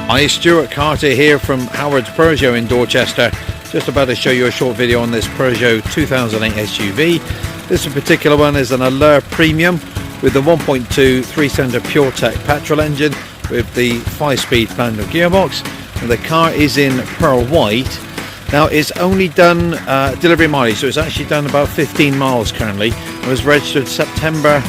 Hi, Stuart Carter here from Howard's Peugeot in Dorchester. Just about to show you a short video on this Peugeot 2008 SUV. This particular one is an Allure Premium with the 1.2 3-cylinder PureTech petrol engine with the 5-speed manual gearbox. And the car is in pearl white. Now it's only done delivery mileage, so it's actually done about 15 miles currently. It was registered September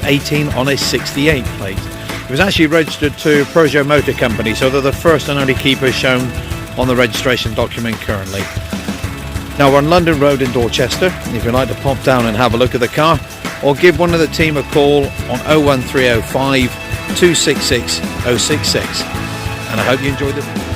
18 on a 68 plate. It was actually registered to Peugeot Motor Company, so they're the first and only keepers shown on the registration document currently. Now we're on London Road in Dorchester. If you'd like to pop down and have a look at the car, or give one of the team a call on 01305 266 066. And I hope you enjoyed the video.